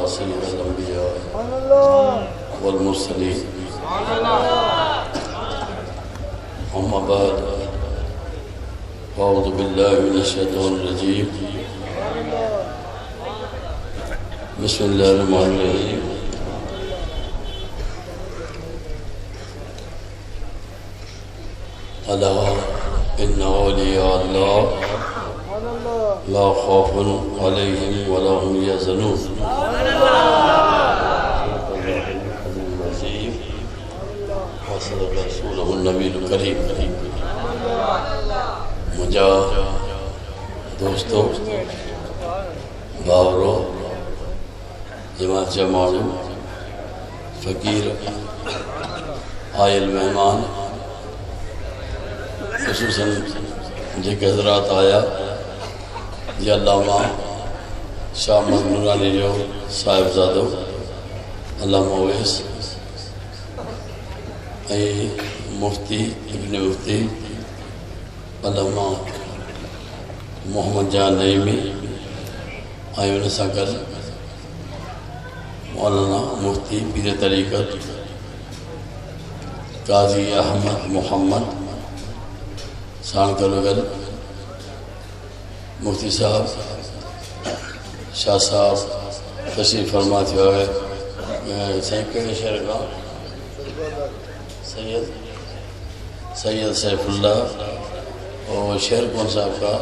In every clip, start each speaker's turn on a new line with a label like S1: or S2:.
S1: سيد الأنبياء والمرسلين أما بعد أعوذ بالله من الشيطان الرجيم بسم الله الرحمن الرحيم ألا إن أولياء الله لا خوف عليهم ولا هم يحزنون وصدق رسوله النبي الكريم مجا دوستو باورو جماعت جماعو فقیر آئل مہمان خصوصاً جے حضرات آیا یا علامہ شاہ محمد نورانی جو صاحب زادو علامہ اویس مفتی ابن مفتی علامہ محمد جان نعیمی ان سے کر مولانا مفتی پیر طریقت قاضی احمد محمد سان کرگل مفتی صاحب شاہ صاحب تشریف فرما تھے ہوئے سینکڑے شہر کا سید سیف اللہ اور شہر کون صاحب کا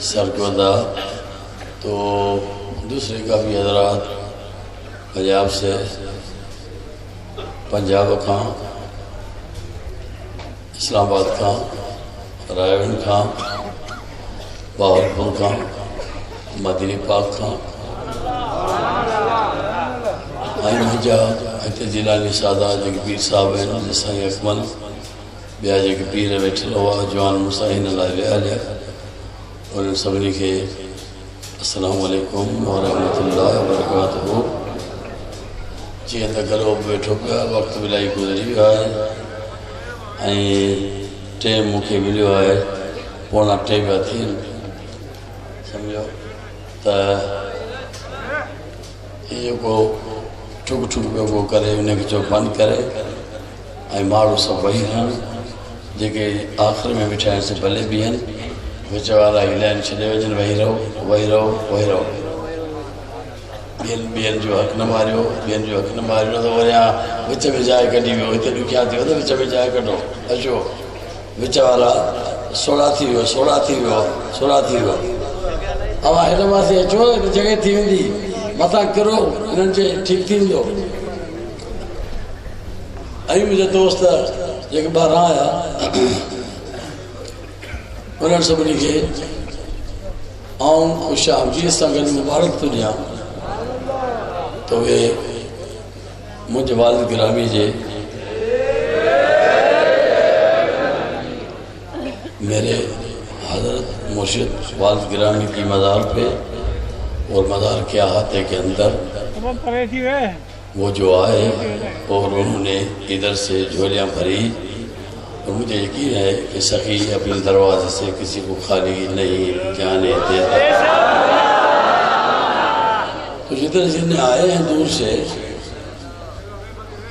S1: سرکردہ تو دوسرے کافی حضرات پنجاب سے پنجاب کھاں اسلام آباد کھاں رائے کھاں باہرپور کھاں مدنی پاک کھاں آئین مجاہد جیلانی سادہ جگ پیر صاحب ہیں جسائی اکمل بیا جگ پیر بیٹھ رہا جوان مساہین اللہ علیہ اور ان سبنی کے السلام علیکم ورحمۃ اللہ وبرکاتہ جی اندر گھروں بیٹھو پیا وقت بلائی گزری ہوا ہے ٹیم مکھے ملیو ہے پونا ٹیم تھی سمجھو تو یہ کو ٹھک ٹھک پہ وہ کرے انہیں کے جو بند کرے مارو سب وہی ہیں جے آخر میں بٹھائیں سے بھلے بھی ہیں وچ والا ہلائن چھڑے وجن وہی رہو وہی رہو وہی رہو بین جو حق نہ ماریو بین جو حق نہ ماریو تو وہ یہاں وچ میں جائے کٹی ہوئی ہوئی تو کیا تھی ہو تو وچ میں جائے کٹو اچھو وچ والا سوڑا تھی ہو اب آئے نماز سے اچھو جگہ تھی ہوں دی مطا کرو انہوں سے ٹھیک تھی دو آئی مجھے دوست ایک بار آیا انہوں سب لکھے آؤں خوش آمدید سنگل مبارک دنیا تو وہ مجھے والد گرامی جے میرے حضرت مرشد والد گرامی کی مزار پہ اور مزار کے احاطے کے اندر وہ جو آئے اور انہوں نے ادھر سے جھولیاں بھری اور مجھے یقین ہے کہ سخی اپنے دروازے سے کسی کو خالی نہیں جانے دیتا تو جتنے آئے ہیں دور سے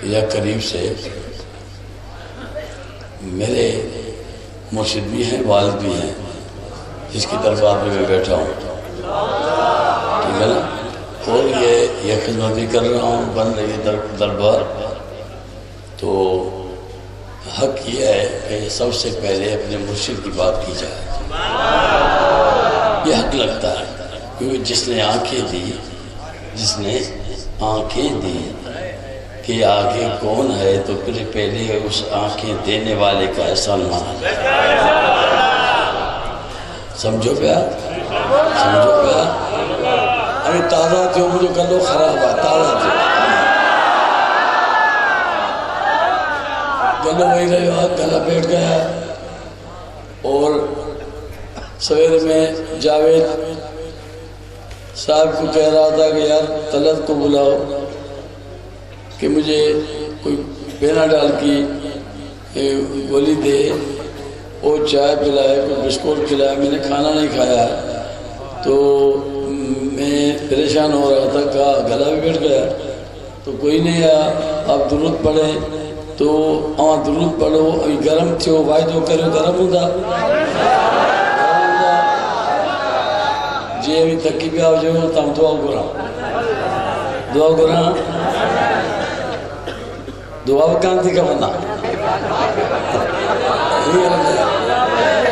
S1: یا قریب سے میرے مرشد بھی ہیں والد بھی ہیں جس کی دربار میں میں بیٹھا ہوں ٹھیک ہے نا اور یہ خدمت بھی کر رہا ہوں بن رہی ہے دربار تو حق یہ ہے کہ سب سے پہلے اپنے مرشد کی بات کی جائے یہ حق لگتا ہے کیونکہ جس نے آنکھیں دی کہ آگے کون ہے تو پھر پہلے اس آنکھیں دینے والے کا احسان مانا سمجھو پیا ارے تازہ تھے مجھے کلو خراب ہے تازہ تھے گلو وہی رہے گلا بیٹھ گیا اور سویرے میں جاوید صاحب کو کہہ رہا تھا کہ یار طلعت کو بلاؤ کہ مجھے کوئی بینا ڈال کی گولی دے اور چائے پلائے کوئی بسکوٹ کھلائے میں نے کھانا نہیں کھایا تو میں پریشان ہو رہا تھا، کہا گلا بھی بیٹھ گیا تو کوئی نہیں آیا، آپ درود پڑھیں تو درود پڑھو، ابھی گرم تھو وائدو کرو گرم ہوں جی ابھی تھکی پیا جو تم دعا گرا دعا بکان تھی کا بندہ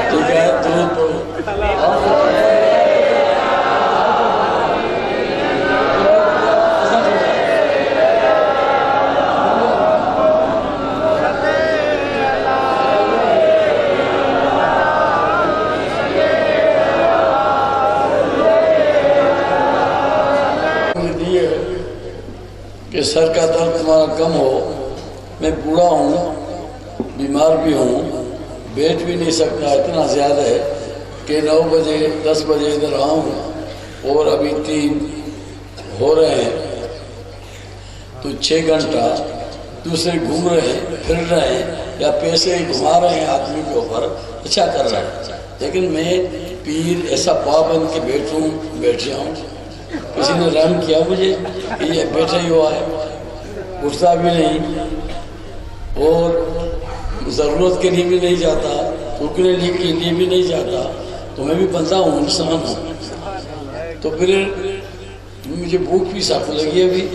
S1: ٹھیک ہے درود پڑھو کہ سر کا درد تمہارا کم ہو، میں بوڑھا ہوں، بیمار بھی ہوں، بیٹھ بھی نہیں سکتا، اتنا زیادہ ہے کہ 9 بجے 10 بجے ادھر آؤں اور ابھی 3 ہو رہے ہیں تو 6 گھنٹہ دوسرے گھوم رہے ہیں، پھر رہے ہیں یا پیسے گھما رہے ہیں آدمی کے اوپر، اچھا کر رہے ہیں، لیکن میں پیر ایسا پابند کے بیٹھ جاؤں، کسی نے رحم کیا مجھے کہ یہ بیٹھا ہی ہوا ہے، اٹھتا بھی نہیں اور ضرورت کے لیے بھی نہیں جاتا، رکنے کے لیے بھی نہیں جاتا، تو میں بھی بندہ ہوں، انسان ہوں، تو پھر مجھے بھوک بھی سخت لگی ابھی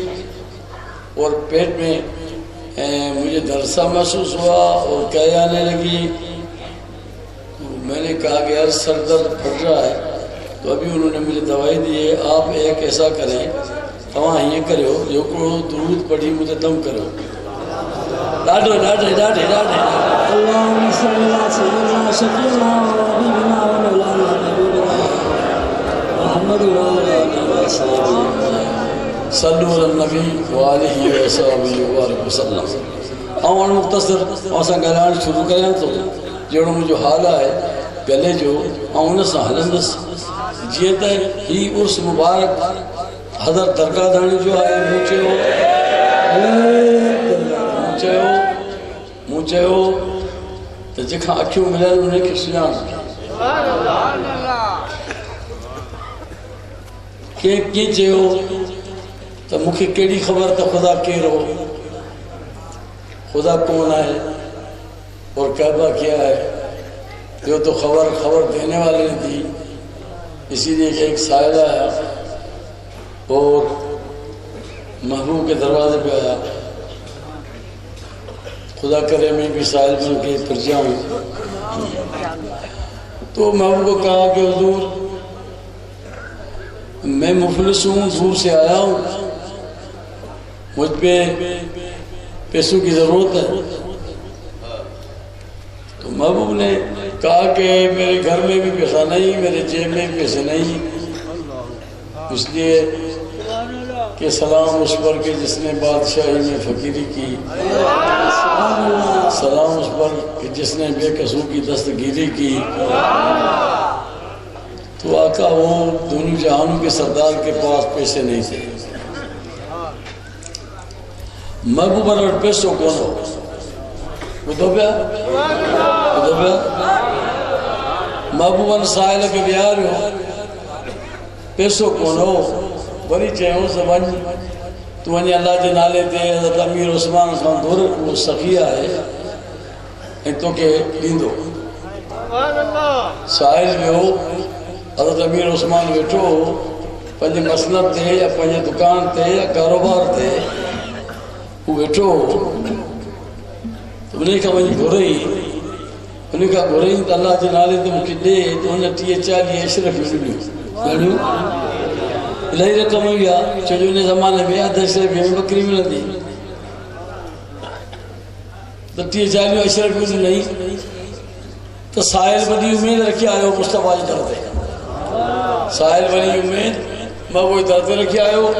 S1: اور پیٹ میں مجھے درد سا محسوس ہوا اور کہہ آنے لگی، میں نے کہا کہ یار سر درد پھٹ رہا ہے، تو ابھی انہوں نے مجھے دوائی دی ہے، آپ ایک ایسا کریں تمہاں یہ کرو جو کو درود پڑھی مجھے دم کرو ڈاڈے
S2: اللهم صل على سيدنا شفيعنا وحبيبنا ومولانا نبينا محمد وعلى آله وصحبه
S1: صلو علی النبی وآلہ وصحبہ وسلم۔ اور مختصر اساں ڳالھائڻ شروع کریاں تو جہڑو مجھو حال ہے گلے جو ان سان ہلندس جی تے ہی اس مبارک حضرت درگاہ دانی جو ہے موں چیو تے جکھاں اکھیوں ملن انہیں کے سجان کی چیو تو مکھی کیڑی خبر تو خدا کیر ہو، خدا کون ہے اور کعبہ کیا ہے، جو تو خبر دینے والے نے دی، اسی لیے کہ ایک سائلہ آیا اور محبوب کے دروازے پہ آیا، خدا کرے میں بھی سائل بن کے پھر جاؤں، تو محبوب کو کہا کہ حضور میں مفلس ہوں، دور سے آیا ہوں، مجھ پہ پیسوں کی ضرورت ہے، تو محبوب نے کہا کہ میرے گھر میں بھی پیسہ نہیں، میرے جیب میں بھی پیسے نہیں، اس لیے کہ سلام اس پر کہ جس نے بادشاہی میں فقیری کی، سلام اس پر کہ جس نے بے قصور کی دستگیری کی، تو آقا وہ دونوں جہانوں کے سردار کے پاس پیسے نہیں تھے، محبوب اور پیسوں کون ہو بدھو پیا محبوبن سائل کے بیار ہو پیسوں کون ہو بری چاہوں سے تو انہیں اللہ کے نالے تے حضرت امیر عثمان خان دور کو سخیہ ہے ان تو کہ دیندو سائل میں ہو حضرت امیر عثمان بیٹھو پنجے مسند تے یا پنجے دکان تے یا کاروبار تے وہ بیٹھو تو انہیں کہا مجھے گھرئی انہیں کہا گھرئی تو اللہ کے نالے تے مکہ دے تو انہیں 30-40 اشرف ملیو الہی رقم ہویا چھوڑو انہیں زمانے میں آدھا اشرف میں بکری مل دی تو 30-40 اشرف ملی نہیں تو سائل بڑی امید رکھی آئے ہو مصطفیٰ جی درد سائل بڑی امید میں وہ درد رکھی آئے ہو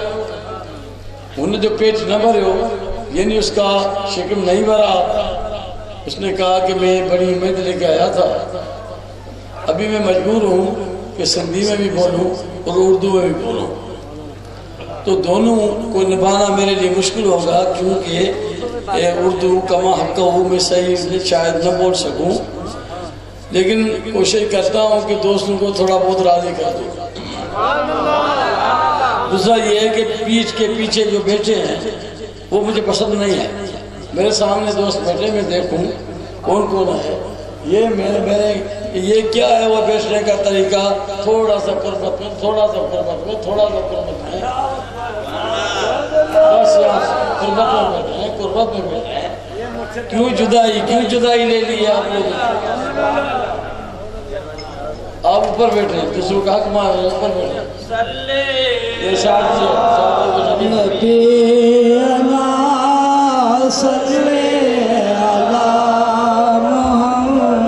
S1: انہیں جو پیٹ نہ بھرے ہو یعنی اس کا شکم نہیں بھرا اس نے کہا کہ میں بڑی امید لے کے آیا تھا ابھی میں مجبور ہوں کہ سندھی میں بھی بولوں اور اردو میں بھی بولوں تو دونوں کو نبھانا میرے لیے مشکل ہوگا کیونکہ اردو کما حقہ میں صحیح شاید نہ بول سکوں لیکن کوشش کرتا ہوں کہ دوستوں کو تھوڑا بہت راضی کر دوں دوسرا یہ ہے کہ پیٹھ کے پیچھے جو بیٹھے ہیں وہ مجھے پسند نہیں ہے. میرے سامنے دوست بیٹھے میں دیکھوں کون کون ہے. یہ میرے یہ کیا ہے وہ بیٹھنے کا طریقہ؟ تھوڑا سا قربت میں، تھوڑا سا قربت میں، تھوڑا سا قربت میں، بس قربت میں بیٹھے ہیں، قربت میں بیٹھے ہیں. کیوں جدائی لے لی ہے آپ لوگ؟ آپ اوپر بیٹھے ہیں، دوسروں کا حق مار رہے ہیں، اوپر بیٹھے ہیں. یہ شاعر
S2: نبینا صلی علی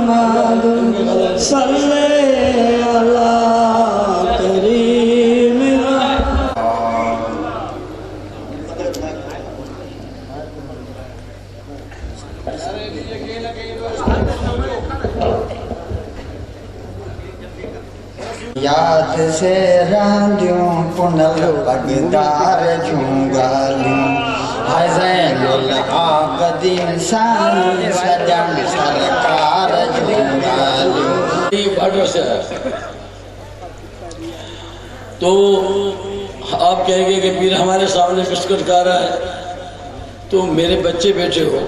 S2: محمد صلی علی کریم.
S3: یاد سے راندیوں پنل پگدار جھونگالیوں حزین العابدین سان سجن سرکار جھونگالیوں.
S1: یہ بارڈر سے ہے. تو آپ کہیں گے کہ پیر ہمارے سامنے بسکٹ کھا رہا ہے تو میرے بچے بیٹھے ہو.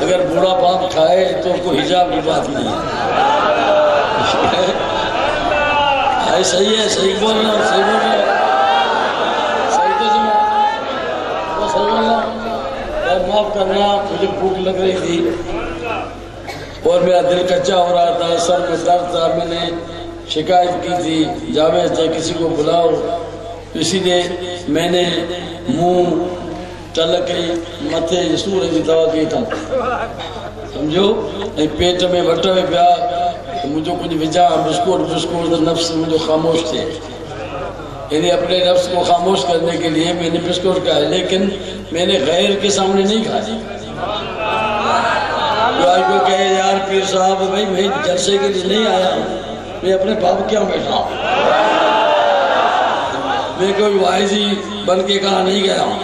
S1: اگر بوڑھا باپ کھائے تو کوئی حجاب کی بات نہیں ہے. صحیح ہے، صحیح بول رہا ہوں، صحیح بول رہا ہوں، صحیح تو سنا، وہ صحیح بول رہا ہوں. اور معاف کرنا، مجھے بھوک لگ رہی تھی اور میرا دل کچا ہو رہا تھا، سر میں درد تھا. میں نے شکایت کی تھی جاوید سے کسی کو بلاؤ، اسی لیے میں نے منہ ٹلکے متھے سورج کی دوا کی تھا. سمجھو پیٹ میں وٹا میں پیا مجھے کچھ وجہ بسکوٹ نفس مجھے خاموش تھے. یعنی اپنے نفس کو خاموش کرنے کے لیے میں نے بسکوٹ کھائے، لیکن میں نے غیر کے سامنے نہیں کھائی. جو آج کو کہے یار پیر صاحب بھائی میں جلسے کے لیے نہیں آیا ہوں، میں اپنے باپ کیا بیٹھا ہوں، میں کوئی واعظی بن کے کہاں نہیں گیا ہوں،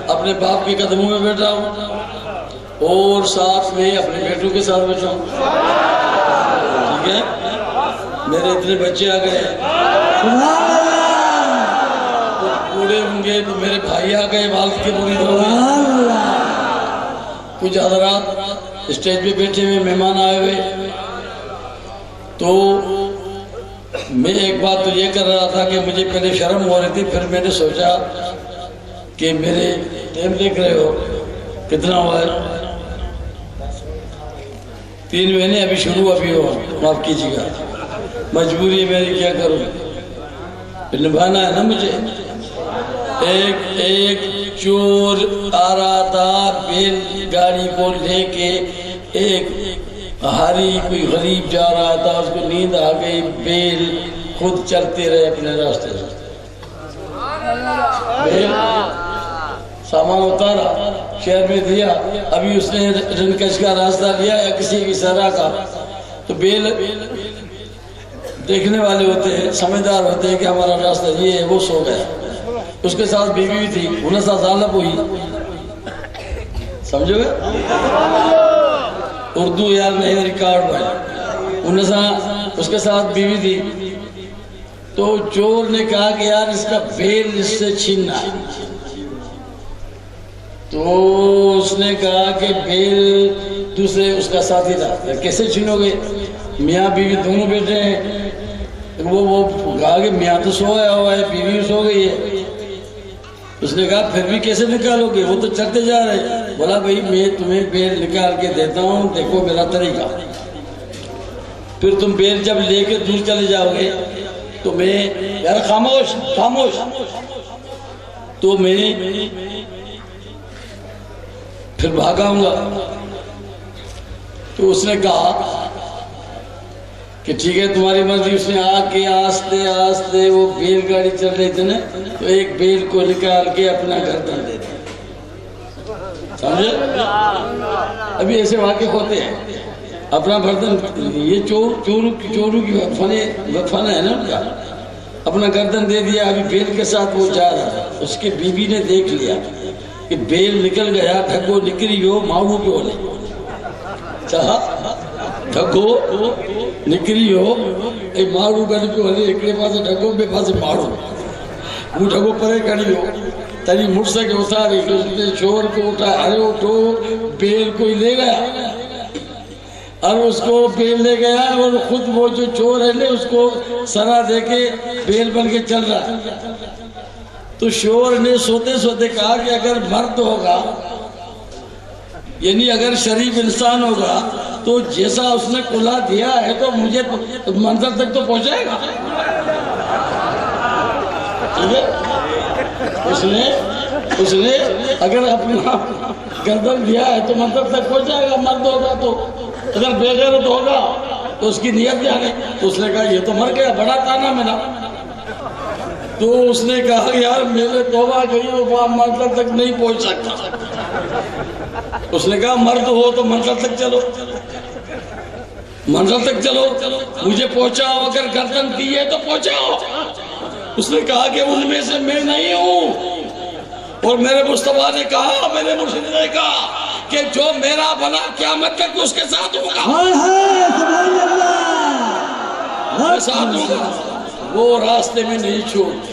S1: اپنے باپ کے قدموں میں بیٹھا ہوں اور ساتھ میں اپنے بیٹوں کے ساتھ بیٹھا ہوں. ٹھیک ہے، میرے اتنے بچے آ گئے تو بوڑھے ہوں گے تو میرے بھائی آ گئے، والد کے مرید ہو گئے. کچھ حضرات اسٹیج پہ بیٹھے ہوئے، مہمان آئے ہوئے. تو میں ایک بات تو یہ کر رہا تھا کہ مجھے پہلے شرم ہو رہی تھی، پھر میں نے سوچا کہ میرے ٹائم دیکھ رہے ہو کتنا ہوا ہے، 3 مہینے ابھی شروع ابھی ہو، معاف کیجیے گا، مجبوری ہے میری، کیا کروں، نبھانا ہے نا مجھے. ایک چور آ رہا تھا بیل گاڑی کو لے کے، ایک ہاری کوئی غریب جا رہا تھا، اس کو نیند آ گئی، بیل خود چلتے رہے اپنے راستے سے. بیل سامان اتارا، شہر میں دیا، ابھی اس نے رنکش کا راستہ لیا یا کسی کی سرا کا، تو بیل دیکھنے والے ہوتے ہیں، سمجھدار ہوتے ہیں کہ ہمارا راستہ یہ ہے، وہ سو گیا. اس کے ساتھ بیوی بھی تھی، 19 سال ہوئی، سمجھو گے اردو یار نہیں ریکارڈ بھائی، 19 اس کے ساتھ بیوی تھی. تو چور نے کہا کہ یار اس کا بیل اس سے چھیننا ہے. تو اس نے کہا کہ بیل دوسرے اس کا ساتھی تھا، کیسے چھینو گے، میاں بیوی دونوں بیٹھے ہیں. وہ کہا کہ میاں تو سویا ہوا ہے، بیوی سو گئی ہے. اس نے کہا پھر بھی کیسے نکالو گے، وہ تو چلتے جا رہے. بولا بھائی میں تمہیں بیل نکال کے دیتا ہوں، دیکھو میرا طریقہ. پھر تم بیل جب لے کے دور چلے جاؤ گے تو میں یار خاموش خاموش، تو میں پھر بھاگاؤں گا. تو اس نے کہا کہ ٹھیک ہے تمہاری مرضی. اس نے آ کے آستے آستے وہ بیل گاڑی چل رہی تھی نا، تو ایک بیل کو نکال کے اپنا گردن دے دیا. سمجھے؟ ابھی ایسے واقف ہوتے ہیں، اپنا گردن، یہ چوروں کی فن ہے نا ان کا، اپنا گردن دے دیا. ابھی بیل کے ساتھ وہ جا رہا، اس کے بیوی نے دیکھ لیا کہ بیل نکل گیا، ڈھگو نکلی ہو، ماڑو پہ ہو چاہا ڈھگو نکلی ہو، ایک ماڑو گھر پہ ہو، ایک پاس ڈھگو پہ پاس ماڑو. بوڑھا کو پرے کھڑی ہو تری مڑ سے کے اتاری کہ اس نے چور کو اٹھایا، ارے اٹھو، بیل کوئی لے گیا اور اس کو بیل لے گیا اور خود وہ جو چور ہے نے اس کو سرا دے کے بیل بن کے چل رہا ہے۔ تو شور نے سوتے سوتے کہا کہ اگر مرد ہوگا، یعنی اگر شریف انسان ہوگا تو جیسا اس نے کلا دیا ہے تو مجھے منظر تک تو پہنچائے گا۔ اس نے اگر اپنا گردن دیا ہے تو منظر تک پہنچائے گا، مرد ہوگا تو، اگر بے غیرت ہوگا تو اس کی نیت جانے۔ تو اس نے کہا یہ تو مر گیا، بڑا تانا میرا۔ تو اس نے کہا یار میرے توبہ گئی وہ منظر تک نہیں پہنچ سکتا۔ اس نے کہا مرد ہو تو منظر تک چلو، منظر تک چلو، مجھے پہنچاؤ، اگر گردن دی ہے تو پہنچاؤ۔ اس نے کہا کہ ان میں سے میں نہیں ہوں، اور میرے مصطفیٰ نے کہا، میرے مرشد نے کہا کہ جو میرا بنا قیامت تک اس کے ساتھ ہوگا،
S2: سبحان اللہ،
S1: میں ساتھ ہوگا۔ وہ راستے میں نہیں چھوڑتے۔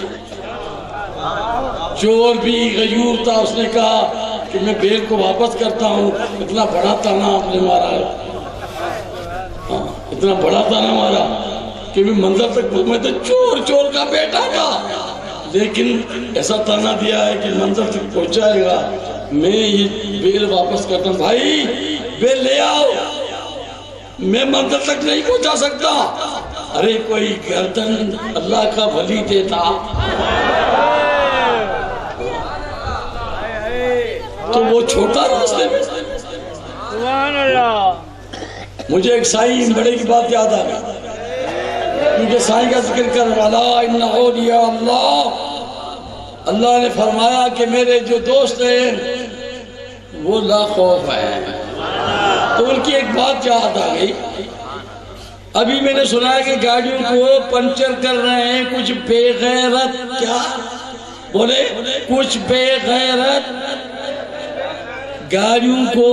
S1: چور بھی غیور تھا، اس نے کہا کہ میں بیل کو واپس کرتا ہوں، اتنا بڑا تانا آپ نے مارا ہے، اتنا بڑا تانا مارا کہ میں منظر تک، میں تو چور کا بیٹا تھا، لیکن ایسا تانا دیا ہے کہ منظر تک پہنچائے گا، میں یہ بیل واپس کرتا ہوں۔ بھائی بیل لے آؤ، میں منظر تک نہیں پہنچا سکتا۔ ارے کوئی گردن اللہ کا ولی دیتا تو وہ چھوٹا راستے میں۔
S2: سبحان اللہ۔
S1: مجھے ایک سائیں بڑے کی بات یاد آ گئی، کیونکہ سائیں کا ذکر کر والا ان اولیاء اللہ، اللہ نے فرمایا کہ میرے جو دوست ہیں وہ لا خوف ہیں۔ تو ان کی ایک بات یاد آ گئی، ابھی میں نے سنا ہے کہ گاڑیوں کو پنچر کر رہے ہیں کچھ بے غیرت، کیا بولے، کچھ بے غیرت گاڑیوں کو،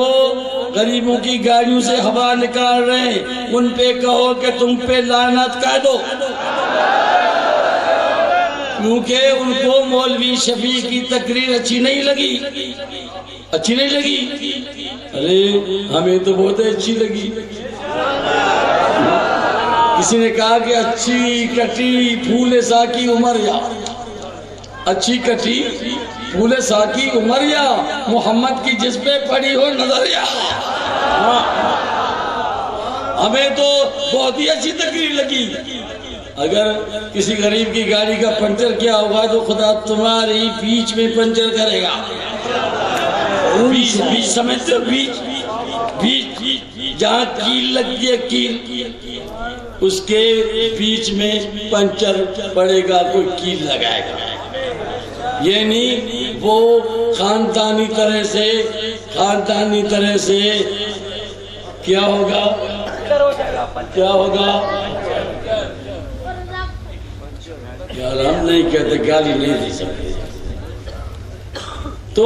S1: غریبوں کی گاڑیوں سے ہوا نکال رہے ہیں، ان پہ کہو کہ تم پہ لعنت کہہ دو، کیونکہ ان کو مولوی شفیع کی تقریر اچھی نہیں لگی، اچھی نہیں لگی۔ ارے ہمیں تو بہت اچھی لگی۔ کسی نے کہا کہ اچھی کٹی پھول ساکی عمریا، اچھی کٹی پھول ساکی عمریا، محمد کی جس پہ پڑی ہو نظریا۔ ہمیں تو بہت ہی اچھی تقریر لگی۔ اگر کسی غریب کی گاڑی کا پنچر کیا ہوگا تو خدا تمہاری بیچ میں پنچر کرے گا، بیچ سمجھتے ہو، بیچ جہاں کیل لگتی ہے، کیل اس کے بیچ میں پنچر پڑے گا، کوئی کیل لگائے گا، یعنی وہ خاندانی طرح سے کیا ہوگا، کیا ہوگا، یار ہم نہیں کہتے، گالی نہیں دی سکتے۔ تو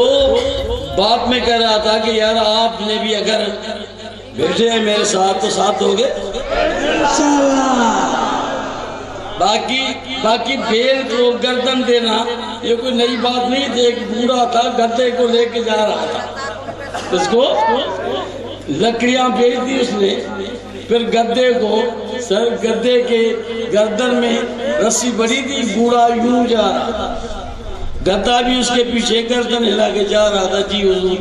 S1: باپ میں کہہ رہا تھا کہ یار آپ نے بھی اگر بیٹھے ہیں میرے ساتھ تو ساتھ ہوگے، باقی بیل کو گردن دینا یہ کوئی نئی بات نہیں تھی۔ ایک بوڑھا تھا گدے کو لے کے جا رہا تھا، اس کو لکڑیاں بیچ دی اس نے، پھر گدے کو، سر گدے کے گردن میں رسی بڑی تھی، بوڑھا یوں جا رہا تھا، گدا بھی اس کے پیچھے گردن ہلا کے جا رہا تھا۔ جی حضور،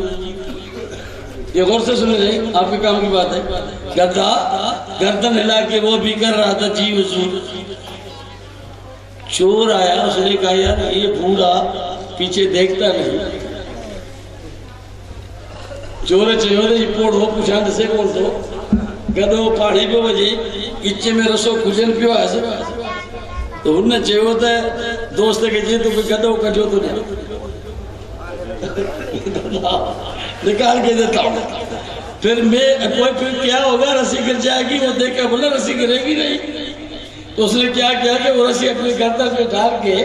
S1: یہ غور سے سنے رہے، آپ کے کام کی بات ہے، گدا گردن ہلا کے وہ بھی کر رہا تھا، جی حضور۔ چور آیا، اس نے کہا یار یہ بوڑھا پیچھے دیکھتا نہیں، چورے چیورے جی پوڑھو پوچھان سے کون تو گدو پاڑی پہ وجہ کچے میں رسو کھجن پیو ایسے، تو انہیں چاہیے ہوتا ہے دوست کے جی تو کوئی گدو کا جو تو نہیں نکال کے دیتا ہوں، پھر کیا ہوگا، رسی گر جائے گی، وہ دیکھا بولا رسی گرے گی نہیں، تو اس نے کیا کیا کہ وہ رسی اپنے گردن پہ ڈال کے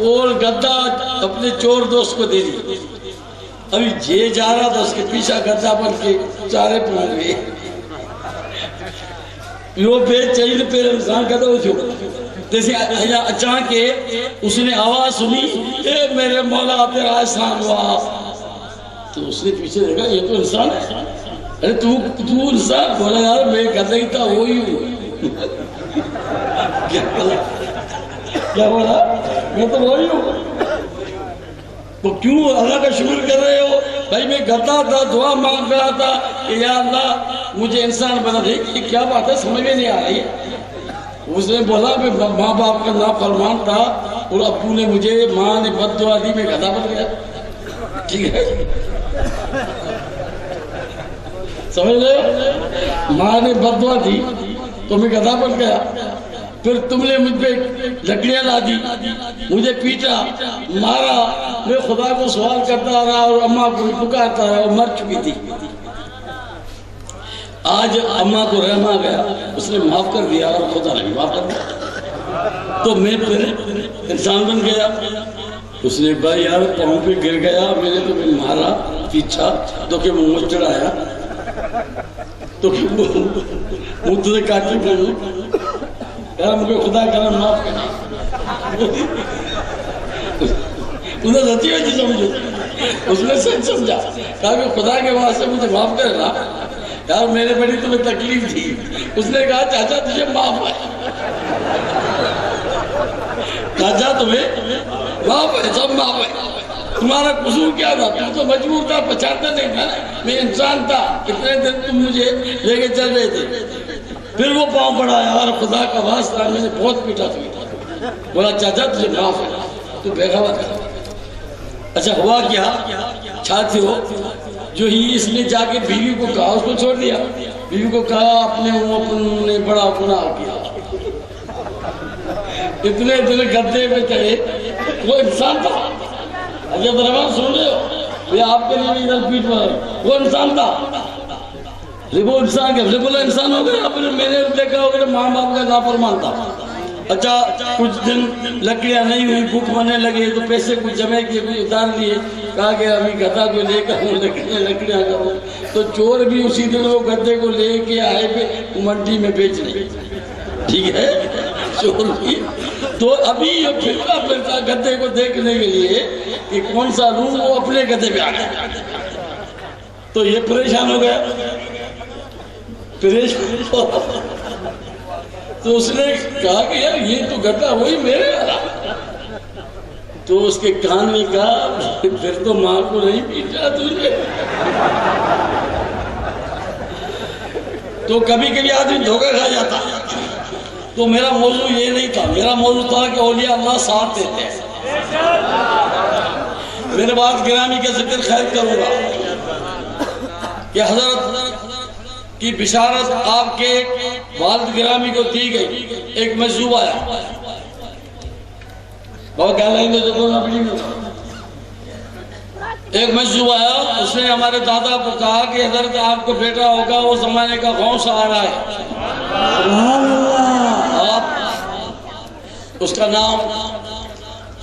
S1: اور گدا اپنے چور دوست کو دے دی۔ ابھی یہ جا رہا تھا، اس کے پیچھا گدا بن کے چارے پہنچ گئے، وہ بے چاہیے پھر انسان گدا ہو چھوڑا، جیسے اچانک اس نے آواز سنی اے میرے مولا تیرا احسان ہوا، تو اس نے پیچھے دیکھا یہ تو انسان ہے. ارے تو انسان؟ بولا یار میں گدھا ہی تھا وہی ہوں. کیا بولا؟ میں تو وہی ہوں. تو کیوں اللہ کا شکر کر رہے ہو؟ بھائی میں گدھا تھا، دعا مانگ رہا تھا کہ یا اللہ مجھے انسان بنا دے. یہ کیا بات ہے سمجھ میں نہیں آ رہی ہے. اس نے بولا میں ماں باپ کا نافرمان تھا اور ابو نے مجھے، ماں نے بد دعا دی، میں گدھا بن گیا. ٹھیک ہے سمجھ رہے ہو؟ ماں نے بد دعا دی تو میں گدھا بن گیا. پھر تم نے مجھ پہ لکڑیاں لا دی، مجھے پیٹا مارا، میں خدا کو سوال کرتا رہا اور اماں کو پکارتا رہا، وہ مر چکی تھی. آج اماں کو رحم آ گیا، اس نے معاف کر دیا اور خدا نے بھی معاف کر دیا، تو میں پھر انسان بن گیا. اس نے بھائی یار پاؤں پہ گر گیا، میں نے تمہیں مارا پیچھا تو کہ منہ چڑھایا تو کہ منہ تجھے کاٹی پڑوں یار مجھے خدا کرم معاف کرنا. انہیں سچی وجہ سمجھو، اس نے سچ سمجھا، کہا کہ خدا کے واسطے مجھے معاف کرنا یار میرے بڑی تمہیں تکلیف تھی. اس نے کہا چاچا تجھے معاف ہے، چاچا تمہیں معاف ہے، سب معاف ہے. تمہارا قصور کیا تھا؟ تم تو مجبور تھا، پہچانتا نہیں تھا، میں انسان تھا. اتنے دن تم مجھے لے کے چل رہے تھے. پھر وہ پاؤں پڑھایا اور خدا کا واسطہ میں نے بہت پیٹا تمہیں. بولا چاچا تجھے معاف ہے، تو بے خبر ہے. اچھا ہوا کیا؟ چھاتی ہو جو ہی اس نے جا کے بیوی کو کہا، اس کو چھوڑ دیا. بیوی کو کہا اپنے بڑا گناہ کیا. اتنے دن گدھے پہ چڑھے، وہ انسان تھا. جب رحمان سن رہے ہو یہ آپ کے لیے ادھر پیٹ پر، وہ انسان تھا. وہ انسان کے بولا انسان ہو گیا. میں نے دیکھا ہوگا ماں باپ کا نافرمان تھا. اچھا کچھ دن لکڑیاں نہیں ہوئی، بھوک مرنے لگے تو پیسے کچھ جمع کیے، کچھ اتار لیے. کہا کہ ابھی گدھا کو لے کر ہوں لکڑیاں کروں. تو چور بھی اسی دن وہ گدھے کو لے کے آئے پہ منڈی میں بیچنے. ٹھیک ہے چور بھی. تو ابھی یہ پھرتا پھرتا گدھے کو دیکھنے کے لیے کہ کون سا روم، وہ اپنے گدھے پہ آ گیا. تو یہ پریشان ہو گیا. تو اس نے کہا کہ یار یہ تو گدھا وہی میرے والا. تو اس کے کان نے کہا پھر تو ماں کو نہیں پیٹا تجھے. تو کبھی کبھی آدمی دھوکہ کھا جاتا. تو میرا موضوع یہ نہیں تھا، میرا موضوع تھا کہ اولیاء اللہ ساتھ دیتے ہیں. میرے بعد گرامی کا ذکر خیر کروں گا کہ حضرت کی بشارت آپ کے والد گرامی کو دی گئی. ایک مجذوب آیا، بہت کہہ لیں گے ایک مجذوب آیا. اس نے ہمارے دادا کو کہا کہ حضرت آپ کو بیٹا ہوگا، وہ زمانے کا غوث آ رہا ہے. آپ اس کا نام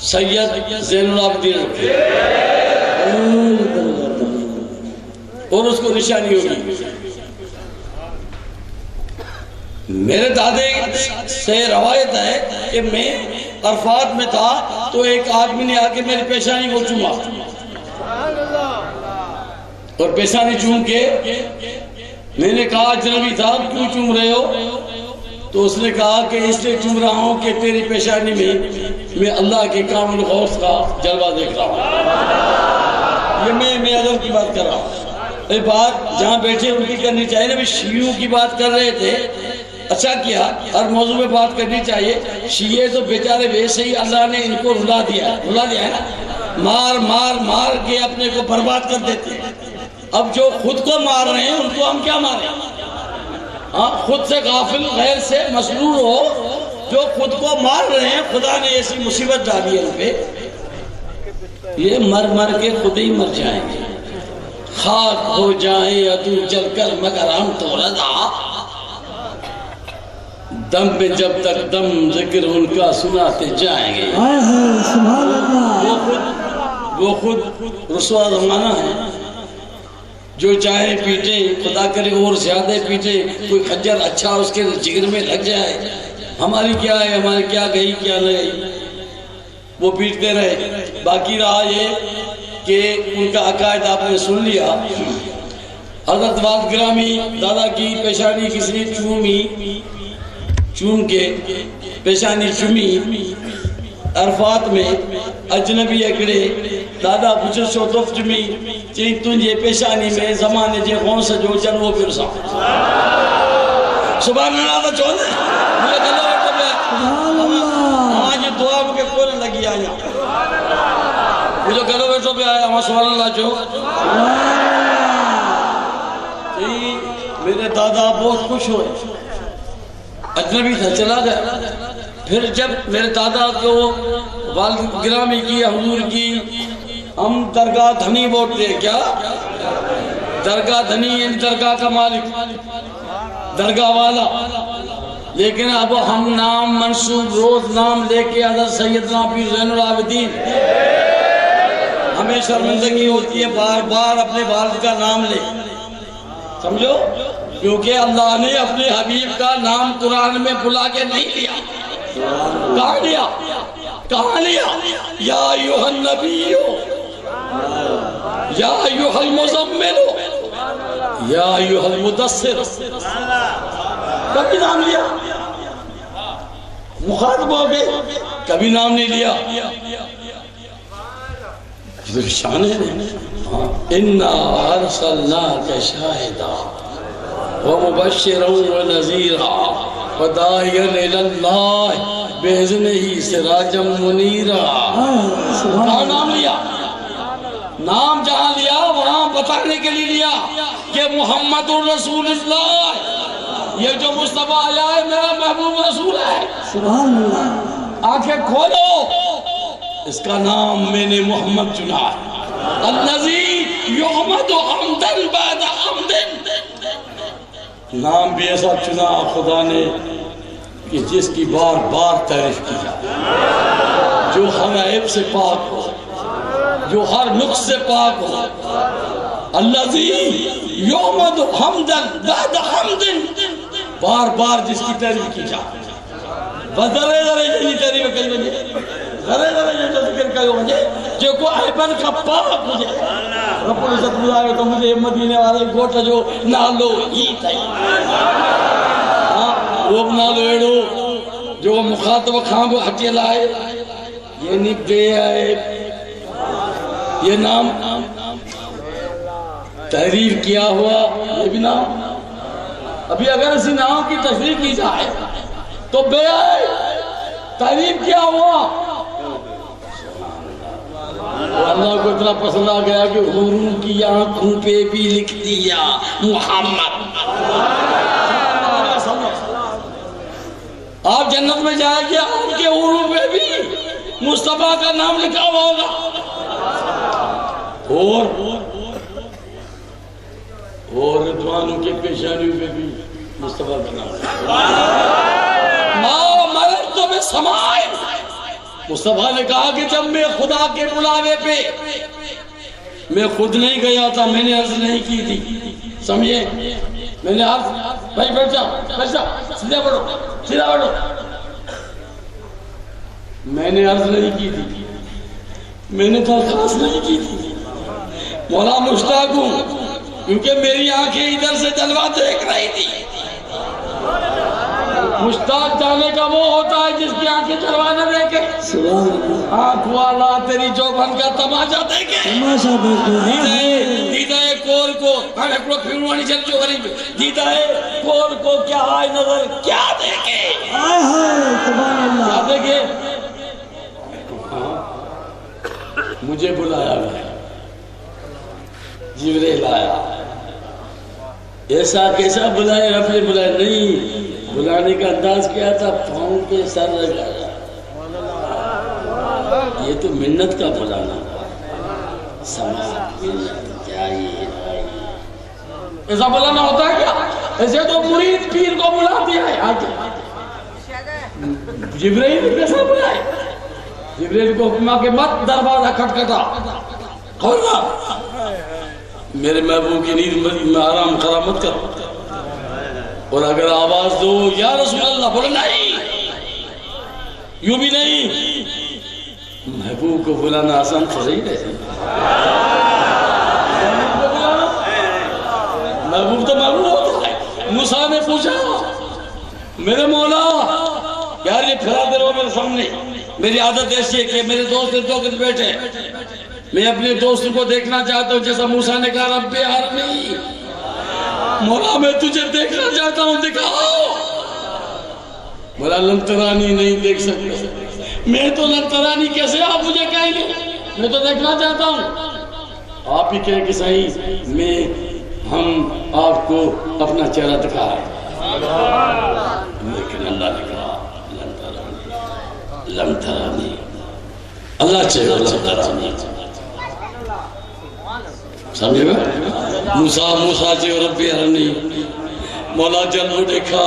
S1: سید زین العابدین رکھے اور اس کو نشانی ہوگی. میرے دادے سے روایت ہے کہ میں عرفات میں تھا تو ایک آدمی نے آ کے میری پیشانی کو چوما اور پیشانی چوم کے میں نے کہا اجنبی تھا کیوں چوم رہے ہو؟ تو اس نے کہا کہ اس لیے چوم رہا ہوں کہ تیری پیشانی میں اللہ کے کامل غوث کا جلوہ دیکھ رہا ہوں. یہ میں ادب کی بات کر رہا ہوں. یہ بات جہاں بیٹھے ان کی کرنی چاہیے نا. شیعوں کی بات کر رہے تھے، اچھا کیا ہر موضوع میں بات کرنی چاہیے. شیعہ تو بیچارے ویسے ہی اللہ نے ان کو رلا دیا ہے نا. مار مار مار کے اپنے کو برباد کر دیتے. اب جو خود کو مار رہے ہیں ان کو ہم کیا ماریں؟ ہاں خود سے غافل، غیر سے مسرور ہو. جو خود کو مار رہے ہیں خدا نے ایسی مصیبت ڈالی ہے ان پہ، یہ مر مر کے خود ہی مر جائیں گے. خاک ہو جائیں عدو جل کر مگر ہم تو رضا، دم پہ جب تک دم ذکر ان کا سناتے جائیں گے. وہ خود رسوا زمانہ ہے، جو چاہے پیٹے، خدا کرے اور زیادہ پیٹے. کوئی خنجر اچھا اس کے جگر میں لگ جائے، ہماری کیا ہے، ہماری کیا گئی کیا نہیں، وہ پیٹتے رہے۔ باقی رہا یہ کہ ان کا عقائد آپ نے سن لیا۔ حضرت والد گرامی دادا کی پیشانی کسی نے چوم کے پیشانی چومی، عرفات میں اجنبی اکڑے دادا پوچھو شو توف چمی چی تنجے پیشانی میں زمانے جے کون سا جو جنو پھر سا سبحان اللہ دا چوندے مجھے گلہ رکھتا پہ آج دعا مجھے کون لگی آیا، مجھے گلہ رکھتا پہ آیا ہمیں سبحان اللہ چو۔ میرے دادا بہت خوش ہوئے، اجنبی تھا چلا گیا۔ پھر جب میرے دادا کو والد گرامی کی حضور کی ہم درگاہ دھنی بولتے ہیں، کیا درگاہ دھنی یعنی درگاہ کا مالک، درگاہ والا، لیکن اب ہم نام منصوب روز نام لے کے حضرت سیدنا پیر زین العابدین، ہمیں شرمندگی ہوتی ہے بار بار اپنے والد کا نام لے، سمجھو، کیونکہ اللہ نے اپنے حبیب کا نام قرآن میں بلا کے نہیں لیا۔ کہاں لیا؟ کہاں لیا؟ یا ایوہ النبیو، یا ایوہ المزملو، یا ایوہ المدثر، کبھی نام لیا؟ مخاطب ہو گئے، کبھی نام نہیں لیا۔ یہ شان ہے، اِنَّا أَرْسَلْنَاكَ شَاهِدًا وَمُبَشِّرًا وَنَذِيرًا وَدَاعِيًا إِلَى اللَّهِ بِإِذْنِهِ سِرَاجًا مُنِيرًا۔ کہاں نام لیا؟ نام جہاں لیا وہاں بتانے کے لیے لیا کہ محمد الرسول اللہ، یہ جو مصطفیٰ آیا ہے میرا محبوب رسول ہے۔
S2: سبحان اللہ۔
S1: آنکھیں کھولو، اس کا نام میں نے محمد چنا ہے، الذی یحمد حمدا بعد حمد۔ نام بھی ایسا چنا خدا نے کہ جس کی بار بار تعریف کی جائے، جو ہر عیب سے پاک ہو، جو ہر نقص سے پاک ہو، الذی یحمد حمدا بعد حمد، بار بار جس کی تعریف کی جائے۔ بس ذرے ذرے جنی تعریف کئی بجے، ذرے ذرے جو ذکر کئی بجے، جو کو عیبن کا پاک مجھے رب العزت مجھے تو مجھے مدینے والے گوٹا جو نالو ہی تھائی، وہ نالو ایڈو جو مخاطب کھاں کو ہٹے لائے، یہ نہیں بے عیب، یہ نام تحریر کیا ہوا، یہ بھی نام۔ ابھی اگر اسی نام کی تشریح کی جائے تو بے عیب تحریر کیا ہوا، اللہ کو اتنا پسند آ گیا کہ حوروں کی آنکھوں پہ بھی لکھ دیا محمد۔ آپ جنت میں جائیں گے، آپ کے حوروں پہ بھی مصطفیٰ کا نام لکھا ہوا ہوگا، اور رضوانوں کے پیشانیوں پہ بھی مصطفیٰ کا نام لکھا ما مررت بسمائے۔ مصطفیٰ نے کہا کہ جب میں خدا کے بلاوے پہ میں خود نہیں گیا تھا، میں نے عرض نہیں کی تھی، سمجھے، میں نے عرض بھائی بیٹھ جا سیدھا بڑھو، میں نے عرض نہیں کی تھی، میں نے درخواست نہیں کی تھی، مولا مشتاق ہوں کیونکہ میری آنکھیں ادھر سے جلوہ دیکھ رہی تھی۔ مشتاق جانے کا وہ ہوتا ہے جس کی آنکھیں جلوہ نہ دیکھے، آنکھ والا تیری جوبن کا تماشا دیکھے، دیدہ کول کو اکڑو پھروانی چل جو غریب دیدہ کول کو کیا آئے نظر کیا دیکھے، کیا دیکھے، مجھے بلایا گیا، جبریل آیا، ایسا کیسا بلائے، رب نے بلائے نہیں، بلانے کا انداز کیا تھا، پاؤں پہ سر لگایا، یہ تو منت کا بلانا، سماعت منت جائیے، ایسا بلانا ہوتا ہے کیا؟ ایسے تو مرید پیر کو بلا دیا ہے آگے۔ جبریل کیسا بلائے؟ جبریل کو حکمہ کے مت دروازہ کھٹکھٹا، کھولنا، میرے محبوب کی نیند میں آرام کرا مت کرو، اور اگر آواز دو یا رسول اللہ، بولو نہیں، یوں بھی نہیں، محبوب کو بلانا آسان تو صحیح ہے، محبوب تو محبوب ہوتا ہے۔ موسیٰ نے پوچھا میرے مولا یار یہ پھیلا دے رہو میرے سامنے، میری عادت ایسی ہے کہ میرے دوست دو کچھ بیٹھے، میں اپنے دوست کو دیکھنا چاہتا ہوں، جیسا موسیٰ نے کہا رب ارنی، مولا میں تجھے دیکھنا چاہتا ہوں، دکھاؤ۔ مولا لن ترانی نہیں دیکھ سکتے، میں تو لن ترانی کیسے آپ مجھے کہیں گے، میں تو دیکھنا چاہتا ہوں۔ آپ ہی کہیں کہ صحیح میں ہم آپ کو اپنا چہرہ دکھا رہے ہیں، لیکن اللہ نے کہا لن ترانی، اللہ چاہے لن ترانی، سمجھے گا؟ موسیٰ چاہے رب ارنی، مولا جلو دیکھا،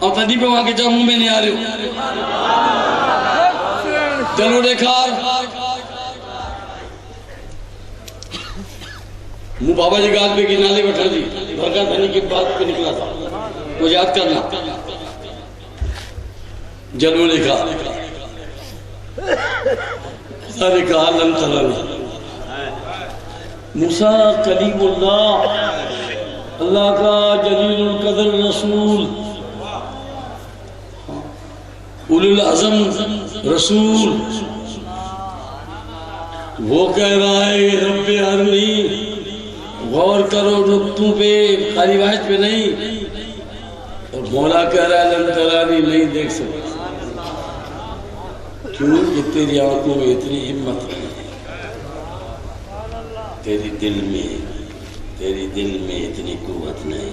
S1: اب تدی پہ وہاں کے جا منہ میں نہیں آ رہے ہو، جلو دیکھا، منہ بابا جی گال پہ کی نالے بٹھا دی، بھرکا دھنی کی بات پہ نکلا تھا، وہ یاد کرنا، جلو دیکھا، خدا نے کہا لن ترانی۔ موسیٰ کلیم اللہ، اللہ کا جلیل القدر رسول، اولی العظم رسول، وہ کہہ رہا ہے رب ارنی، غور کرو نقطوں پہ، خالی واحد پہ نہیں، اور مولا کہہ رہا ہے لن ترانی نہیں دیکھ سکتے، کیوں کہ تیری آنکھوں میں اتنی ہمت نہیں، تیری دل میں اتنی قوت نہیں۔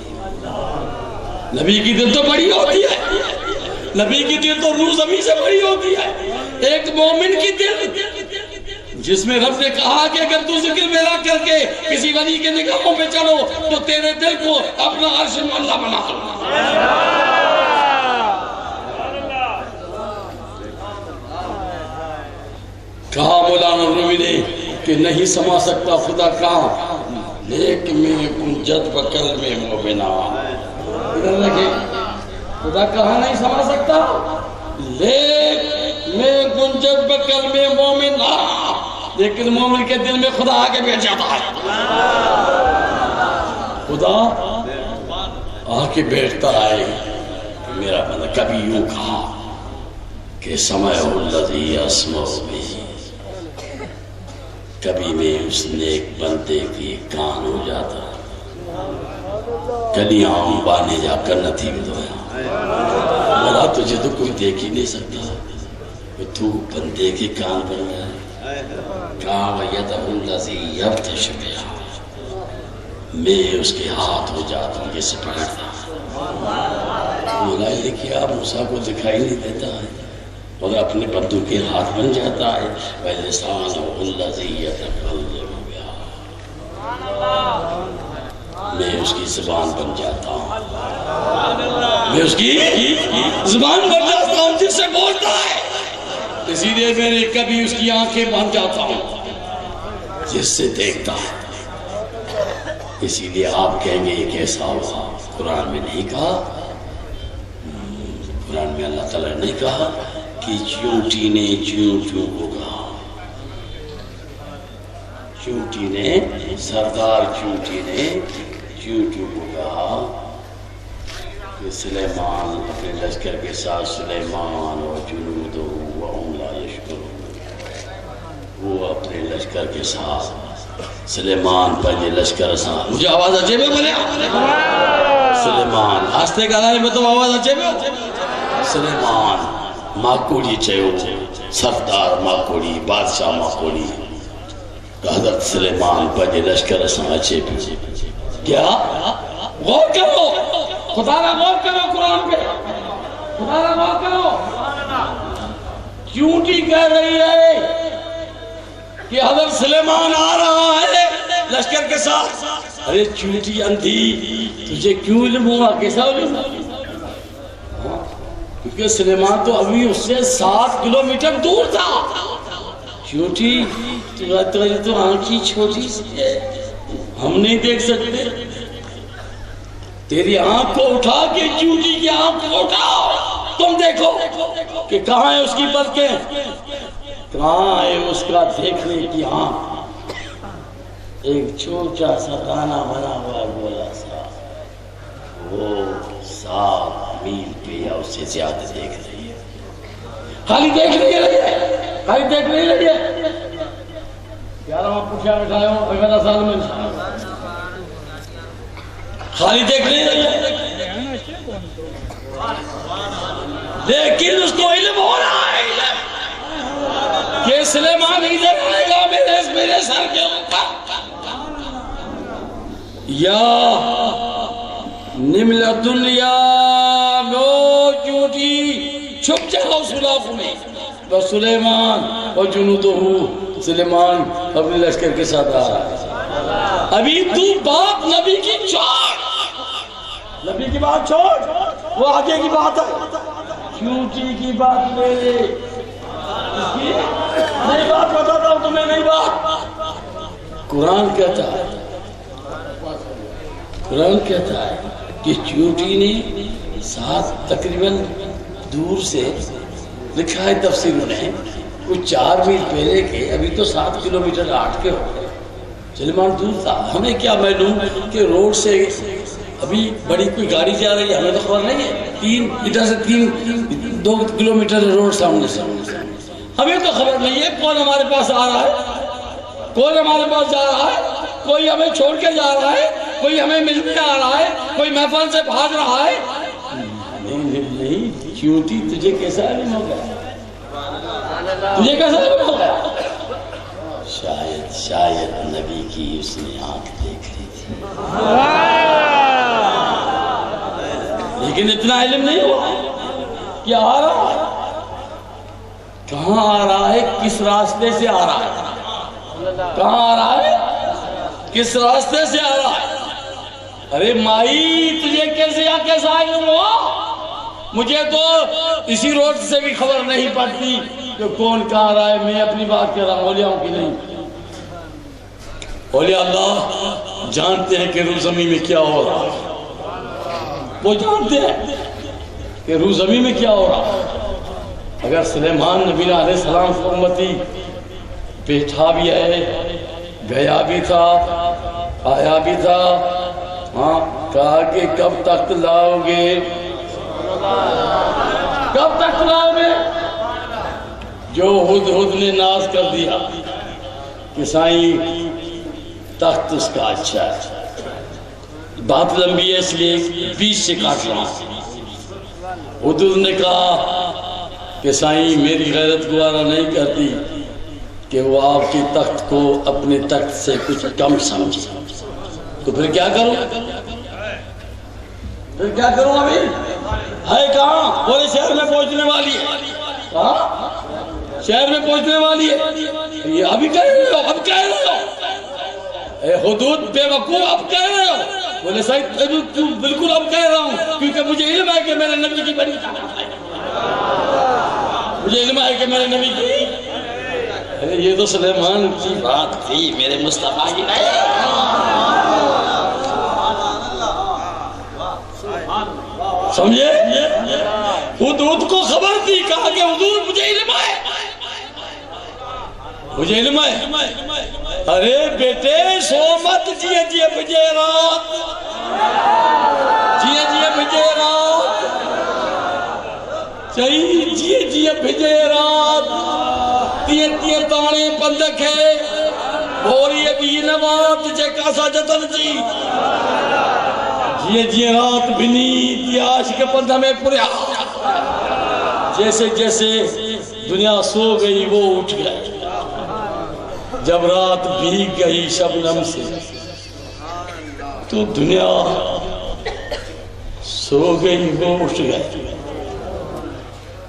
S1: نبی کی دل تو بڑی ہوتی ہے، نبی کی دل تو روح زمین سے بڑی ہوتی ہے، ایک مومن کی دل جس میں رب نے کہا کہ اگر تو ذکر میرا کر کے کسی ولی کے نگاہوں پہ چلو تو تیرے دل کو اپنا عرش اللہ بنا لو۔ کہا مولانا رومی نے کہ نہیں سما سکتا خدا کہاں، لیکن میں کنجد بکل میں مومنا، ادھر لگے خدا کہاں نہیں سما سکتا، لیکن میں کنجد بکل میں مومنا، لیکن مومن کے دل میں خدا آگے بیٹھ جاتا ہے، خدا آگے بیٹھتا ہے۔ میرا بندہ کبھی یوں کہا کہ سمعہ الذی یسمع بہ، کبھی میں اس نیک بندے کی کان ہو جاتا، کلیاں بانے جا کر نتھی بھی دویا، مولا تجھے تو کوئی دیکھ ہی نہیں سکتا، تو بندے کے کان بن گیا، کہا وَيَدَهُ الَّذِي يَبْطِشُ بِهَا، میں اس کے ہاتھ ہو جاتا ہوں جیسے پکڑتا، مولا یہ کیا موسیٰ کو دکھائی نہیں دیتا ہے اور اپنے بندوں کے ہاتھ بن جاتا ہے، وَلِسَانُهُ الَّذِي يَتَكَلَّمُ بِهَا، میں اس کی زبان بن جاتا ہوں، میں اس کی زبان بن جاتا ہوں جس سے بولتا ہے، اسی لیے میں نے کبھی اس کی آنکھیں بن جاتا ہوں جس سے دیکھتا ہے۔ اسی لیے آپ کہیں گے یہ کیسا ہوا، قرآن میں نہیں کہا، قرآن میں اللہ تعالیٰ نے نہیں کہا کہ چونٹی نے چوں چوں کو کہا، چونٹی نے سردار چونٹی نے چوں چوں کو کہا کہ سلیمان اپنے لشکر کے ساتھ، سلیمان و جنودہ وهم لا یشعرون، وہ اپنے لشکر کے ساتھ، سلیمان پہلے لشکر ساتھ، مجھے آواز اچھے میں بولے سلیمان آستے کا رہے میں تو آواز اچھے میں، سلیمان ماکوڑی چاہو، سردار ماکوڑی، بادشاہ ماکوڑی، حضرت سلیمان پہلے لشکر ساتھ اچھے پیچھے، کیا غور کرو، خدا را غور کرو قرآن پہ، خدا را غور کرو، چونٹی کہہ رہی ہے کہ حضرت سلیمان آ رہا ہے لشکر کے ساتھ، ارے چونٹی اندھی تجھے کیوں علم ہوا، کیسا علم ہوا، کیونکہ سلیمان تو ابھی اس سے 7 کلومیٹر دور تھا، چونٹی تو آنکھی چھوٹی سی ہے، ہم نہیں دیکھ سکتے، تیری آنکھ کو اٹھا کے چونٹی کی آنکھ کو اٹھاؤ، تم دیکھو کہ کہاں ہے اس کی پلکیں، کہاں ہے اس کا دیکھنے کی آنکھ؟ ایک چھوٹا سا دانا بنا ہوا گولا سا، وہ 7 میل پہ یا اس سے زیادہ دیکھ رہی ہے، خالی دیکھ نہیں رہی ہے، خالی دیکھ نہیں رہی ہے۔ 11واں پوچھا بٹھایا ہوں 11 سال میں خالی دیکھ نہیں رہی ہے، لیکن اس کو علم ہو رہا ہے، علم کہ سلیمان ادھر آئے گا میرے سر کے اوپر۔ یا نملۃ یا وہ چونٹی چھپ جاؤ سلاخ میں، بس سلیمان اور جنودہ، سلیمان اپنے لشکر کے ساتھ آ رہا ہے۔ ابھی تو بات نبی کی چھوڑ، نبی کی بات چھوڑ، وہ آگے کی بات ہے، چونٹی کی بات لے لے، نئی بات بتاتا ہوں تمہیں، نئی بات۔ قرآن کہتا ہے، قرآن کہتا ہے کہ چونٹی نے 7 تقریباً دور سے، لکھا ہے تفسیروں نے، کچھ 4 میل پہلے کے، ابھی تو 7 کلومیٹر 8 کے ہو گئے، سلیمان دور تھا۔ ہمیں کیا معلوم کہ روڈ سے ابھی بڑی کوئی گاڑی جا رہی ہے، ہمیں تو خبر نہیں ہے، ادھر سے 2 کلومیٹر روڈ سامنے سے، ہمیں تو خبر نہیں ہے کون ہمارے پاس آ رہا ہے، کون ہمارے پاس جا رہا ہے، کوئی ہمیں چھوڑ کے جا رہا ہے، کوئی ہمیں ملنے آ رہا ہے، کوئی محفل سے بھاگ رہا ہے۔ نہیں، چونٹی تجھے کیسا علم ہو گیا، تجھے کیسا علم ہو گیا؟ شاید نبی کی اس نے آنکھ دیکھ لی تھی، لیکن اتنا علم نہیں ہوا کہ آ رہا ہے، کہاں آ رہا ہے، کس راستے سے آ رہا ہے، کہاں آ رہا ہے، کس راستے سے آ رہا ہے۔ ارے مائی تجھے کیسا علم ہوا؟ مجھے تو اسی روڈ سے بھی خبر نہیں پڑتی کہ کون کہاں آ رہا ہے، میں اپنی بات کر رہا ہوں، اولیاء کی نہیں۔ اولیاء اللہ جانتے ہیں کہ روح زمین میں کیا ہو رہا ہے، وہ جانتے ہیں کہ روح زمین میں کیا ہو رہا ہے۔ اگر سلیمان نبی علیہ السلام کی امتی بیٹھا بھی ہے، گیا بھی تھا، آیا بھی تھا، ہاں کہا کہ کب تک لاؤ گے، کب تک لاؤ گے؟ جو ہدہد نے ناز کر دیا کہ سائیں تخت اس کا اچھا ہے، بات لمبی ہے اس لیے بیچ سے کاٹ رہا ہوں۔ ہدہد نے کہا کہ سائیں میری غیرت گوارا نہیں کرتی کہ وہ آپ کی تخت کو اپنے تخت سے کچھ کم سمجھے، تو پھر کیا کروں، پھر کیا کروں؟ ابھی ہے کہاں؟ بولے شہر میں پہنچنے والی ہے، کہاں؟ شہر میں پہنچنے والی ہے، یہ ابھی کہہ رہے ہو، اب کہہ رہے ہو، اے حدود بے وقوع اب کہہ رہے ہو؟ بولے صحیح بالکل اب کہہ رہا ہوں، کیونکہ مجھے علم ہے کہ میرے نبی کی بڑی طاقت ہے، مجھے علم ہے کہ میرے نبی کی، ارے یہ تو سلیمان کی بات تھی، میرے مصطفیٰ کی نہیں، سمجھے؟ حدود کو خبر تھی، کہا کہ حضور مجھے علم ہے، مجھے علم ہے۔ ارے بیٹے سو مت، جیے جیے بجے رات، جیے جیے بجے رات، چاہیے جیے جیے بجے رات، تیے تیے تانے پندک ہے، بوری ابھی نوات جے کاسا جتن جی، جیے جیے رات بنی تیے عاشق پندہ میں پوریا، جیسے جیسے دنیا سو گئی وہ اٹھ گئی، جب رات بھیگ گئی شبنم سے تو دنیا سو گئی وہ اٹھ گئی،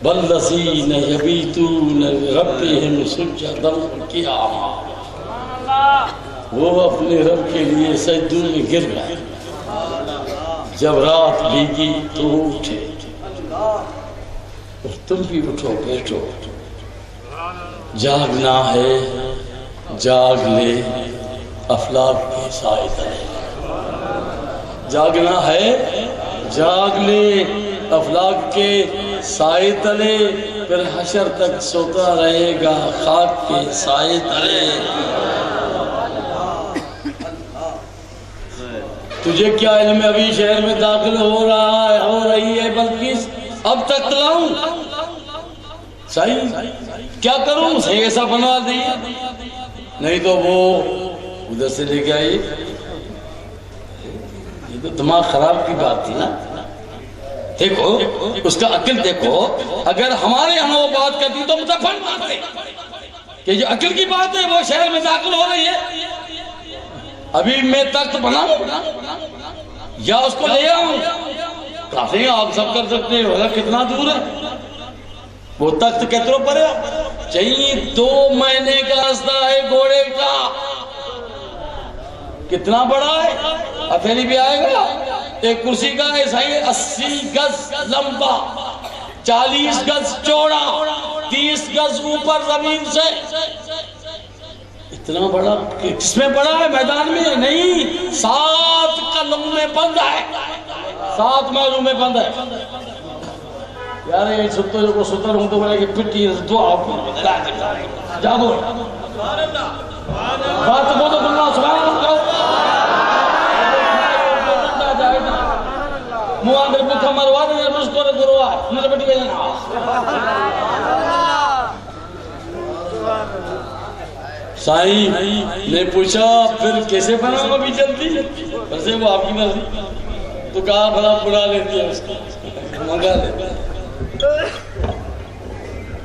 S1: والذین یبیتون لربہم سجدا وقیاما، وہ اپنے رب کے لیے سجدوں میں گر گئے، جب رات بھیگی تو اٹھے، اور تم بھی اٹھو بیٹھو، جاگنا ہے جاگ لے افلاک کے سائے تلے، جاگنا ہے جاگ لے افلاک کے سائے تلے پھر حشر تک سوتا رہے گا خاک کے سائے تلے. تجھے کیا علم ہے ابھی شہر میں داخل ہو رہا ہے ہو رہی ہے بلکہ اب تک لاؤں صحیح کیا کروں صحیح ایسا بنوا دی نہیں تو وہ ادھر سے لے کے آئی. یہ تو دماغ خراب کی بات تھی نا. دیکھو اس کا عقل دیکھو اگر ہمارے یہاں وہ بات کرتی تو مجھے پھنڈ مارتے کہ جو عقل کی بات ہے وہ شہر میں داخل ہو رہی ہے. ابھی میں تخت بناؤں یا اس کو لے آؤں کافی آپ سب کر سکتے ہیں کتنا دور ہے وہ تخت کتروں پر ہے چاہیے 2 مہینے کا راستہ ہے گھوڑے کا. کتنا بڑا ہے ہتھیلی بھی آئے گا. ایک کرسی کا ایسا ہی 80 گز لمبا 40 گز چوڑا 30 گز اوپر زمین سے. اتنا بڑا کس میں پڑا ہے میدان میں نہیں 7 کلموں میں بند ہے 7 محلوں میں بند ہے. یار یہ ستر کو ستر ہوں تو بولے کہ پٹی دعا جاگو بات کو تو بلنا سبحان اللہ منہ اندر بکھا مروا دے مجھ کو گروا مجھے بٹی بھیجنا. سائیں نے پوچھا پھر کیسے بناؤں ابھی جلدی ویسے وہ آپ کی مرضی تو کہا بھلا بڑا لیتی ہے اس کو منگا لیتا.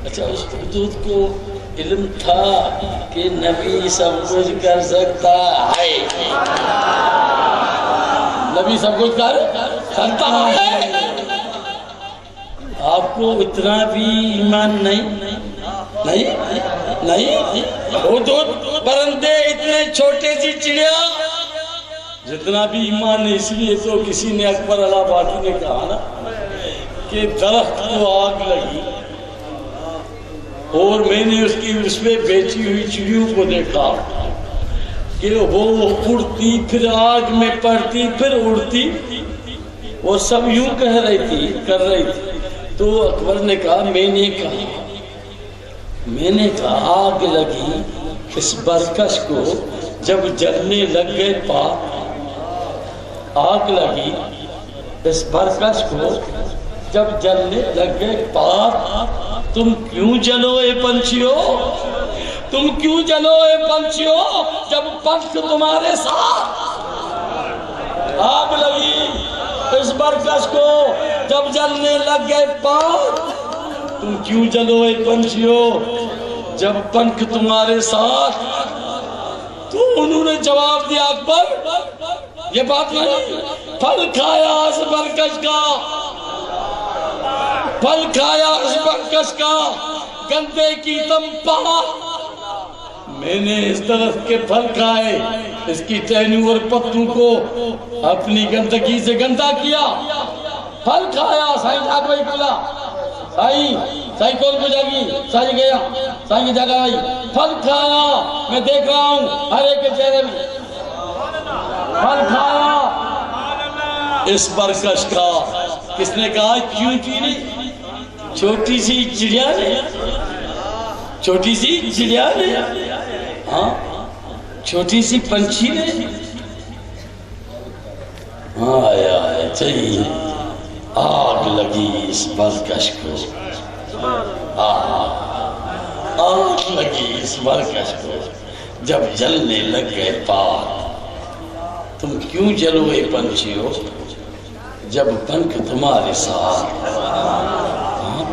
S1: اچھا اس حدود کو علم تھا کہ نبی سب کچھ کر سکتا ہے. نبی سب کچھ کرتا ہے. آپ کو اتنا بھی ایمان نہیں حدود پرندے اتنے چھوٹے سی چڑیا جتنا بھی ایمان ہے. اس لیے تو کسی نے اکبر علا باقی نے کہا نا کہ درخت کو آگ لگی اور میں نے اس پہ بیٹھی ہوئی چڑیوں کو دیکھا کہ وہ اڑتی پھر آگ میں پڑتی پھر اڑتی اور سب یوں کہہ رہی تھی کر رہی تھی. تو اکبر نے کہا میں نے کہا آگ لگی اس برکش کو جب جلنے لگ گئے پاک. آگ لگی اس برکش کو جب جلنے لگ گئے پاک. تم کیوں جلو اے پنچھیو تم کیوں جلو اے پنچھیو جب پنکھ تمہارے ساتھ. آگ لگی اس برکش کو جب جلنے لگ گئے پاک. تم کیوں جلو اے پنچھیو جب پنکھ تمہارے ساتھ. تو انہوں نے جواب دیا اکبر یہ بات نہیں پھل کھایا اس برکش کا پھل کھایا اس برکش کا گندے کی تم پا. میں نے اس طرف کے پھل کھائے اس کی ٹہنیوں اور پتوں کو اپنی گندگی سے گندا کیا. پھل کھایا سائیں جاگ بھائی کھلا سائیں کون کو جاگی سائیں گیا سائیں کی جگہ آئی. پھل کھایا میں دیکھ رہا ہوں ہر ایک کے چہرے میں پھل کھایا اس برکش کا. کس نے کہا چونٹی نے چھوٹی سی چڑیا نے چھوٹی سی چڑیا نے ہاں چھوٹی سی پنچھی نے آیا چاہیے. آگ لگی اس برکش کو آگ لگی اس برکش کو جب جلنے لگ گئے پاک. تم کیوں جلو اے پنچھیو جب پنکھ تمہارے ساتھ.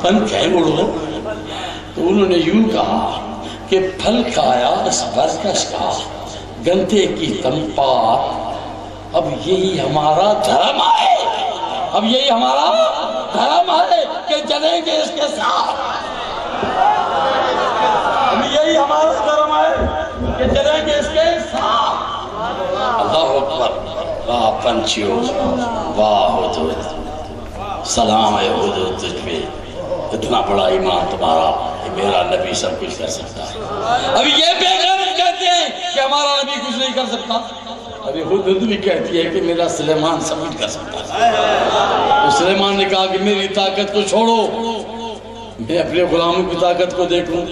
S1: پنکھ ہے اڑو. تو انہوں نے یوں کہا کہ پھل کھایا اس برکش کا گندے کی تم پاک. اب یہی ہمارا دھرم ہے اب یہی ہمارا دھرم ہے کہ جلیں گے اس کے ساتھ. اب یہی ہمارا دھرم ہے کہ جلیں گے اس کے ساتھ. اللہ اکبر. واہ پنچھیو واہ حدود سلام ہے حدود تجھ پہ. اتنا بڑا ایمان تمہارا کہ میرا نبی سب کچھ کر سکتا ہے. ابھی یہ بے غیرت کہتے ہیں کہ ہمارا نبی کچھ نہیں کر سکتا. ابھی حدود بھی کہتی ہے کہ میرا سلیمان سب کچھ کر سکتا ہے. تو سلیمان نے کہا کہ میری طاقت کو چھوڑو میں اپنے غلاموں کی طاقت کو دیکھوں